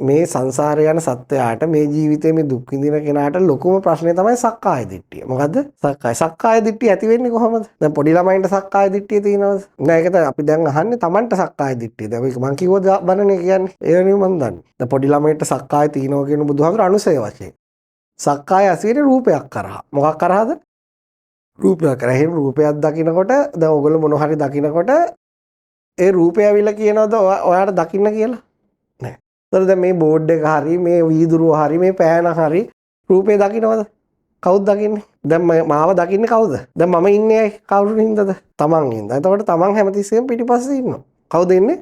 මේ සංසාරේ යන සත්‍යයට මේ ජීවිතේ මේ දුක් විඳින කෙනාට ලොකුම ප්‍රශ්නේ තමයි සක්කාය දිට්ඨිය. මොකද්ද? සක්කාය දිට්ඨිය ඇති වෙන්නේ කොහොමද? දැන් පොඩි ළමයින්ට සක්කාය දිට්ඨිය තියෙනවද? නෑ ඒක තමයි අපි දැන් අහන්නේ Tamanට සක්කාය දිට්ඨිය. දැන් මේක මං කිව්වද බණනේ කියන්නේ. ඒ නෙවෙයි මං දන්නේ. දැන් පොඩි ළමයින්ට සක්කාය තියෙනවා කියන බුදුහාමර අනුසය වශයෙන්. සක්කාය ඇසිරේ රූපයක් කරා. මොකක් කරාද? රූපයක් කරා. එහෙම රූපයක් දකිනකොට දැන් ඔයගොල්ලෝ මොන හරි දකිනකොට ඒ රූපය ඇවිල්ලා කියනවද ඔයාට දකින්න කියලා? නෑ. ඒතර දැන් මේ බෝඩ් එක හරි මේ වීදුරුව හරි මේ පෑන හරි රූපේ දකින්නවද? කවුද දකින්නේ? දැන් මාව දකින්නේ කවුද? දැන් මම ඉන්නේ කවුරුන් හින්දාද? තමන් හින්දා. එතකොට තමන් හැමතිස්සෙම පිටිපස්සේ ඉන්නවා. කවුද ඉන්නේ?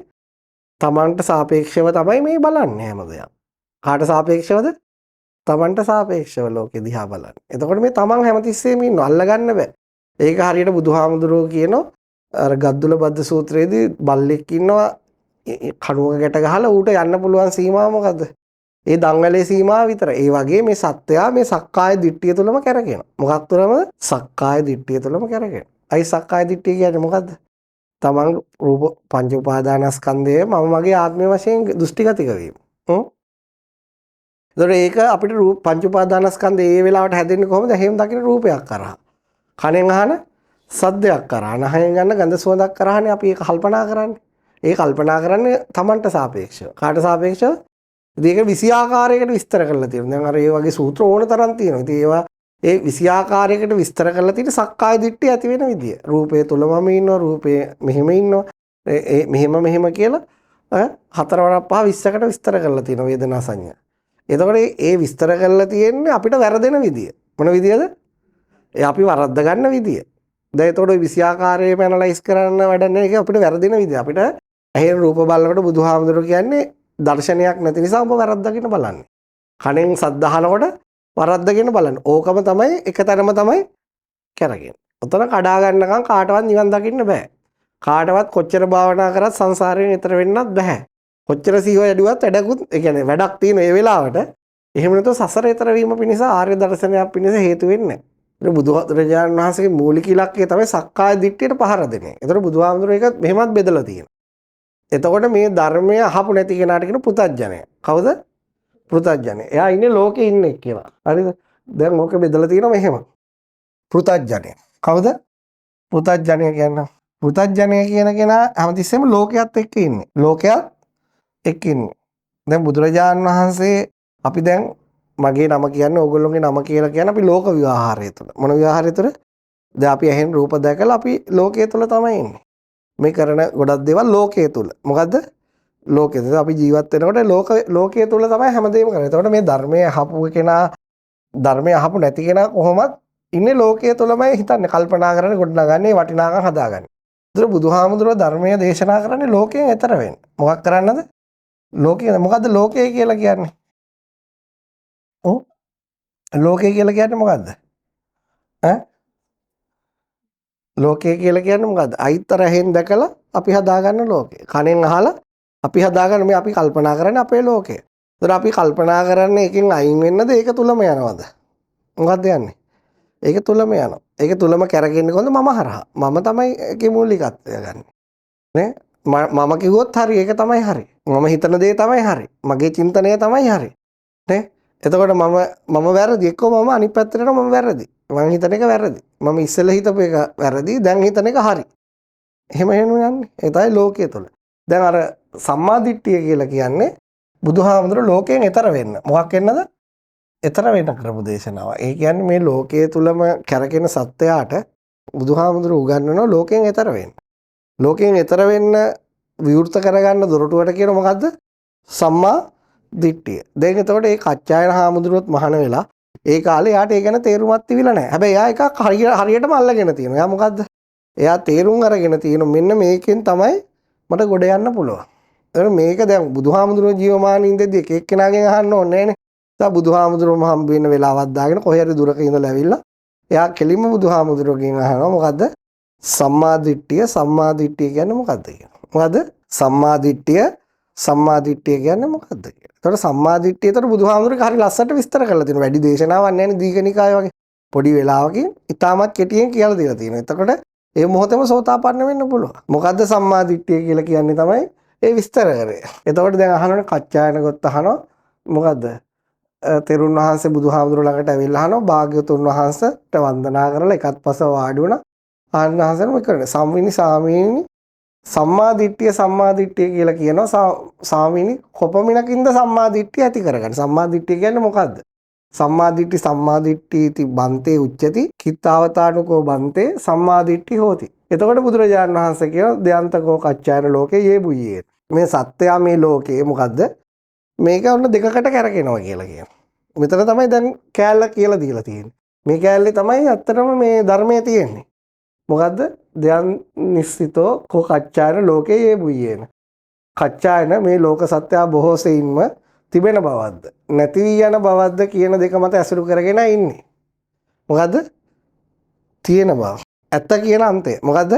තමන්ට සාපේක්ෂව තමයි මේ බලන්නේ හැම දෙයක්. කාට සාපේක්ෂවද? තමන්ට සාපේක්ෂව ලෝකෙ දිහා බලන්නේ. එතකොට මේ තමන් හැමතිස්සෙම ඉන්නවා. අල්ලගන්න බෑ. ඒක හරියට බුදුහාමුදුරුවෝ කියනවා අර ගද්දුල බද්ද සූත්‍රයේදී බල්ලෙක් ඉන්නවා කණුවක ගැට ගහලා ඌට යන්න පුළුවන් සීමාව මොකද්ද? ඒ දන්වැලේ සීමාව විතරයි. ඒ වගේ මේ සත්‍යය මේ සක්කාය දිට්ඨිය තුලම කැරකෙනවා. මොකක් තුලමද? සක්කාය දිට්ඨිය තුලම කැරකෙනවා. අයි සක්කාය දිට්ඨිය කියන්නේ මොකද්ද? තමන් රූප පංච උපාදානස්කන්ධය මම මගේ ආත්මය වශයෙන් දෘෂ්ටිගතික වීම. ඒතකොට ඒක අපිට රූප පංච උපාදානස්කන්ධය ඒ වෙලාවට හැදෙන්නේ කොහොමද? එහෙම දකින්න රූපයක් කරා. කනෙන් අහන සද්දයක් කරා. නහයෙන් ගන්න ගඳ සුවඳක් කරානේ අපි ඒක කල්පනා කරන්නේ. ඒ කල්පනා කරන්නේ තමන්ට සාපේක්ෂව. කාට සාපේක්ෂව? ඉතින් ඒක 20 ආකාරයකට විස්තර කරලා තියෙනවා. දැන් අර ඒ වගේ සූත්‍ර ඕන තරම් තියෙනවා. ඉතින් ඒවා ඒ 20 ආකාරයකට විස්තර කරලා තියෙන සක්කාය දිට්ඨිය ඇති වෙන විදිය. රූපේ තුලම ඉන්නවා, රූපේ මෙහෙම ඉන්නවා. ඒ මෙහෙම කියලා හතරවරක් පහ 20කට විස්තර කරලා තියෙනවා වේදනා සංඥා. එතකොට ඒ විස්තර කරලා තියෙන්නේ අපිට වැරදෙන විදිය. මොන විදියද? ඒ අපි වරද්ද ගන්න විදිය. දැන් එතකොට 20 ආකාරයෙන්ම ඇනලයිස් කරන්න වැඩ නැහැ. ඒක අපිට වැරදෙන විදිය. අපිට ඇහෙන රූප බලනකොට බුදුහාමුදුරුවෝ කියන්නේ දර්ශනයක් නැති නිසා ඔබ වරද්දගෙන බලන්නේ. කනෙන් සද්ද අහනකොට වරද්දගෙන බලන්න. ඕකම තමයි එකතරම තමයි කරගෙන. ඔතන කඩා ගන්නකම් කාටවත් නිවන් දකින්න බෑ. කාටවත් කොච්චර භාවනා කරත් සංසාරයෙන් එතර වෙන්නත් බෑ. කොච්චර සීව යඩුවත් වැඩකුත් ඒ කියන්නේ වැඩක් තියෙන ඒ වෙලාවට එහෙම නැත්නම් සසර එතර වීම පිණිස ආර්ය දර්ශනයක් පිණිස හේතු වෙන්නේ නැහැ. බුදුරජාණන් වහන්සේගේ මූලික ඉලක්කය තමයි සක්කාය දිට්ඨියට පහර දෙන එක. ඒතර බුදුහාමුදුරුවෝ ඒක මෙහෙමත් බෙදලා තියෙනවා. එතකොට මේ ධර්මය අහපු නැති කෙනාට කියන පෘතජ්ජනය. කවුද? පෘතජ්ජනය. එයා ඉන්නේ ලෝකේ ඉන්නේ කියලා. හරිද? දැන් ඕක බෙදලා තියෙනවා මෙහෙම. පෘතජ්ජනය. කවුද? පෘතජ්ජනය කියන්නේ. පෘතජ්ජනය කියන කෙනා හැමතිස්සෙම ලෝකයක් එක්ක ඉන්නේ. ලෝකයක් එක්ක ඉන්නේ. දැන් බුදුරජාණන් වහන්සේ අපි දැන් මගේ නම කියන්නේ ඕගොල්ලෝගේ නම කියලා කියන්නේ අපි ලෝක විවහාරය තුළ. මොන විවහාරය තුළ? දැන් අපි ඇහෙන් රූප දැකලා අපි ලෝකයේ තුළ තමයි ඉන්නේ. මේ කරන ගොඩක් දේවල් ලෝකයේ තුල. මොකද්ද? ලෝකයේ තුල අපි ජීවත් වෙනකොට ලෝකයේ තුල තමයි හැමදේම කරන්නේ. එතකොට මේ ධර්මයේ අහපු කෙනා ධර්මයේ අහපු නැති කෙනා කොහොමද ඉන්නේ ලෝකයේ තුලමයි හිතන්නේ කල්පනා කරන්නේ ගොඩනගන්නේ වටිනාකම් හදාගන්නේ. ඒතර බුදුහාමුදුරුවෝ ධර්මයේ දේශනා කරන්නේ ලෝකයෙන් එතර වෙන්න. මොකක් කරන්නද? ලෝකයේ මොකද්ද ලෝකය කියලා කියන්නේ? ලෝකය කියලා කියන්නේ මොකද්ද? ලෝකය කියලා කියන්නේ මොකද්ද? අයිතර ඇහෙන් දැකලා අපි හදාගන්න ලෝකය. කනෙන් අහලා අපි හදාගන්න මේ අපි කල්පනා කරන්නේ අපේ ලෝකය. ඒතර අපි කල්පනා කරන්නේ එකෙන් අයින් වෙන්නද ඒක තුලම යනවද? මොකද්ද යන්නේ? ඒක තුලම යනවා. ඒක තුලම කැරගෙන්නේ කොහොමද? මම හරහා. මම තමයි ඒකේ මූලිකත්වය ගන්න. නේ? මම කිව්වොත් හරි ඒක තමයි හරි. මම හිතන දේ තමයි හරි. මගේ චින්තනය තමයි හරි. නේ? එතකොට මම වැරදි. එක්කෝ මම අනිත් පැත්තට යනවා මම වැරදි. මම හිතන එක වැරදි. මම ඉස්සෙල්ලා හිතපු එක වැරදි. දැන් හිතන එක හරි. එහෙම යන්නේ. ඒ තමයි ලෝකයේ තුල. දැන් අර සම්මාදිට්ඨිය කියලා කියන්නේ බුදුහාමුදුරුවෝ ලෝකයෙන් එතර වෙන්න. මොකක් වෙන්නද? එතර වෙන්න කරපු දේශනාව. ඒ කියන්නේ මේ ලෝකයේ තුලම කැරකෙන සත්‍යයට බුදුහාමුදුරුවෝ උගන්වනවා ලෝකයෙන් එතර වෙන්න. ලෝකයෙන් එතර වෙන්න විවෘත කරගන්න දොරටුවට කියන මොකද්ද? සම්මා දිට්ඨිය. දැන් එතකොට මේ කච්චායන හාමුදුරුවොත් මහාන වෙලා ඒ කාලේ යාට ඒ ගැන තේරුමක් තිබිලා නැහැ. හැබැයි එයා එකක් හරියටම අල්ලගෙන තියෙනවා. එයා මොකද්ද? එයා තේරුම් අරගෙන තියෙන මෙන්න මේකෙන් තමයි මට ගොඩ යන්න පුළුවන්. ඒතර මේක දැන් බුදුහාමුදුරුවෝ ජීවමාන ඉඳදී එක එක්කෙනාගෙන් අහන්න ඕනේ නෑනේ. දැන් බුදුහාමුදුරුවෝම හම්බ වෙන වෙලාවක් දාගෙන කොහේ හරි දුරක ඉඳලා ඇවිල්ලා එයා කෙලින්ම බුදුහාමුදුරුවෝගෙන් අහනවා මොකද්ද? සම්මා දිට්ඨිය කියන්නේ මොකද්ද කියලා. මොකද්ද? සම්මා දිට්ඨිය කියන්නේ මොකද්ද කියලා. ඒතකොට සම්මා දිට්ඨිය ඒතර බුදුහාමුදුරුවෝ හරි ලස්සනට විස්තර කරලා තියෙනවා. වැඩි දේශනාවක් නැහැ නේ දීඝනිකාය වගේ. පොඩි වෙලාවකින් ඉතාමත් කෙටියෙන් කියලා දීලා තියෙනවා. එතකොට ඒ මොහොතේම සෝතාපන්න වෙන්න පුළුවන්. මොකද්ද සම්මා දිට්ඨිය කියලා කියන්නේ තමයි ඒ විස්තර කරේ. එතකොට දැන් අහනවනේ කච්චායන ගොත් අහනවා මොකද්ද? තෙරුන් වහන්සේ බුදුහාමුදුරුවෝ ළඟට ඇවිල්ලා අහනවා භාග්‍යවතුන් වහන්සේට වන්දනා කරලා එකත් පස්ව වාඩි වුණා. ආනන්දහසන මොකද කරන්නේ? සම්විනි සාමීනි සම්මා දිට්ඨිය කියලා කියනවා. සාමීනි කොපමිනකින්ද සම්මා දිට්ඨිය ඇති කරගන්න. සම්මා දිට්ඨිය කියන්නේ මොකද්ද? සම්මා දිට්ඨි ඉති බන්තේ උච්චති කිත්තාවතානුකෝ බන්තේ සම්මා දිට්ඨි හෝති. එතකොට බුදුරජාණන් වහන්සේ කියන දයන්තකෝ කච්චායන ලෝකේ යේ බුయ్యේ. මේ සත්‍යය මේ ලෝකේ මොකද්ද? මේක ඔන්න දෙකකට කැරකෙනවා කියලා කියනවා. මෙතන තමයි දැන් කෑල්ල කියලා දීලා තියෙන්නේ. මේ කෑල්ලේ තමයි ඇත්තටම මේ ධර්මයේ තියෙන්නේ. මොකද්ද? දයන් නිස්සිතෝ කෝ කච්චායන ලෝකේ යේ බුయ్యේන. කච්චායන මේ ලෝක සත්‍යය බොහෝ සෙයින්ම තිබෙන බවද්ද නැති වී යන බවද්ද කියන දෙක මත ඇසුරු කරගෙන ඉන්නේ. මොකද්ද? තියෙන බව. ඇත්ත කියන අන්තය. මොකද්ද?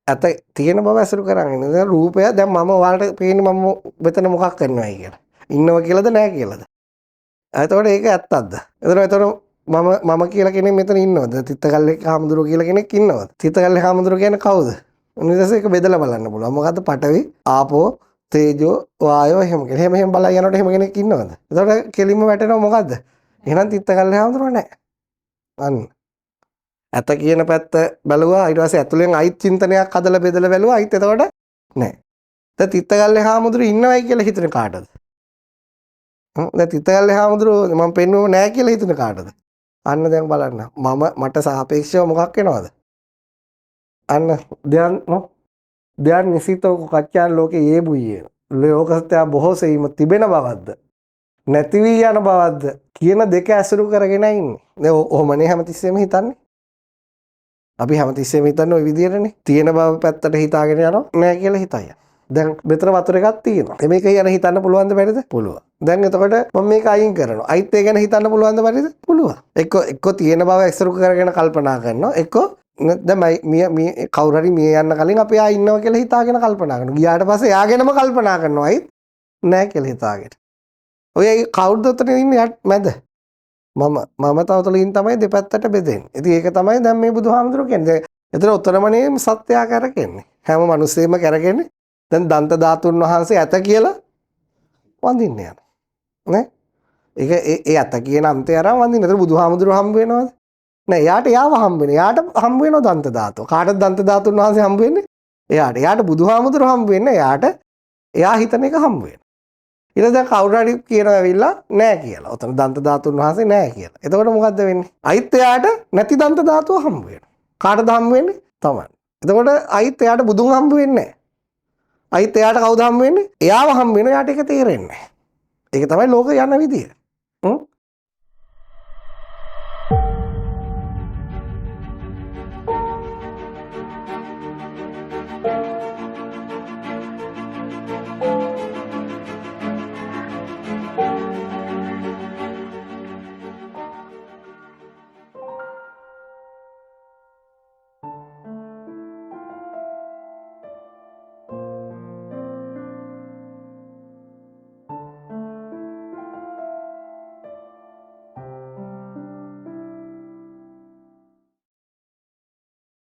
ඇත්ත තියෙන බව ඇසුරු කරගෙන. දැන් රූපය දැන් මම ඔයාලට පේන්නේ මම මෙතන මොකක් කරනවයි කියලා. ඉන්නව කියලාද නැහැ කියලාද? එතකොට ඒක ඇත්තක්ද? එතකොට මම කියලා කෙනෙක් මෙතන ඉන්නවද? තිත්තකල්ලේ හාමුදුරුවෝ කියලා කෙනෙක් ඉන්නවද? තිත්තකල්ලේ හාමුදුරුවෝ කියන්නේ කවුද? ඊට ඒක බෙදලා බලන්න පුළුවන්. මොකද්ද? පඨවි, ආපෝ, තේජෝ, වායෝ එහෙම කියලා. එහෙම බලලා යනකොට එහෙම කෙනෙක් ඉන්නවද? එතකොට කෙලින්ම වැටෙනව මොකද්ද? එහෙනම් තිත්තකල්ලේ හාමුදුරුවෝ නැහැ. අන්න. ඇත කියන පැත්ත බැලුවා ඊට පස්සේ ඇතුලෙන් අයිත් චින්තනයක් හදලා බෙදලා බැලුවා අයිත් එතකොට නැහැ. දැන් තිත්තකල්ලේ හාමුදුරුවෝ ඉන්නවයි කියලා හිතන කාටද? දැන් තිත්තකල්ලේ හාමුදුරුවෝ මම පෙන්වුවේ නැහැ කියලා හිතන කාටද? අන්න දැන් බලන්න. මට සාපේක්ෂව මොකක් වෙනවද? අන්න දැන් නිසිතෝ කච්චායන ලෝකේ යේ බුయ్యේ. ලෝක සත්‍ය බොහෝ සෙයින්ම තිබෙන බවද්ද නැති වී යන බවද්ද කියන දෙක ඇසුරු කරගෙන ඉන්නේ. දැන් ඔහොමනේ හැමතිස්සෙම හිතන්නේ. අපි හැමතිස්සෙම හිතන්නේ ওই විදිහටනේ. තියෙන බව පැත්තට හිතාගෙන යනවා නෑ කියලා හිතයි. දැන් මෙතන වතුර එකක් තියෙනවා. මේක ගැන හිතන්න පුළුවන්ද බැරිද? පුළුවන්. දැන් එතකොට මම මේක අයින් කරනවා. අයිත් ඒ ගැන හිතන්න පුළුවන්ද බැරිද? පුළුවන්. එක්ක තියෙන බව ඇසුරු කරගෙන කල්පනා කරනවා. එක්ක දැන් මේ කවුරු හරි මිය යන්න කලින් අපි ආ ඉන්නවා කියලා හිතාගෙන කල්පනා කරනවා. ගියාට පස්සේ යාගෙනම කල්පනා කරනවා. අයිත් නෑ කියලා හිතාගෙන. ඔය කවුරුද උතන ඉන්නේ මැද? මම තවතලින් තමයි දෙපැත්තට බෙදෙන්නේ. ඉතින් ඒක තමයි දැන් මේ බුදුහාමුදුරුවෝ කියන්නේ. එතන උතරමනේ සත්‍යය කරකෙන්නේ. හැම මිනිස්සෙම කරකෙන්නේ. දැන් දන්ත ධාතුන් වහන්සේ ඇත කියලා වඳින්න යනවා. නේ? ඒක ඒ ඇත කියන අන්තය අරන් වඳින්න. එතන බුදුහාමුදුරුවෝ හම්බ වෙනවද? නෑ. එයාට යාව හම්බ වෙනවා. එයාට හම්බ වෙනවා දන්ත ධාතුව. කාටද දන්ත ධාතුන් වහන්සේ හම්බ වෙන්නේ? එයාට. එයාට බුදුහාමුදුරුවෝ හම්බ වෙන්නේ. එයා හිතන එක හම්බ වෙනවා. ඊට දැන් කවුරු හරි කියනවා ඇවිල්ලා නෑ කියලා. ඔතන දන්ත ධාතුන් වහන්සේ නෑ කියලා. එතකොට මොකද්ද වෙන්නේ? අයිත් එයාට නැති දන්ත ධාතුව හම්බ වෙනවා. කාටද හම්බ වෙන්නේ? තමයි. එතකොට අයිත් එයාට බුදුන් හම්බ වෙන්නේ නෑ. අයිත් එයාට කවුද හම්බ වෙන්නේ? එයාව හම්බ වෙන. එයාට ඒක තේරෙන්නේ නෑ. ඒක තමයි ලෝක යන විදිය.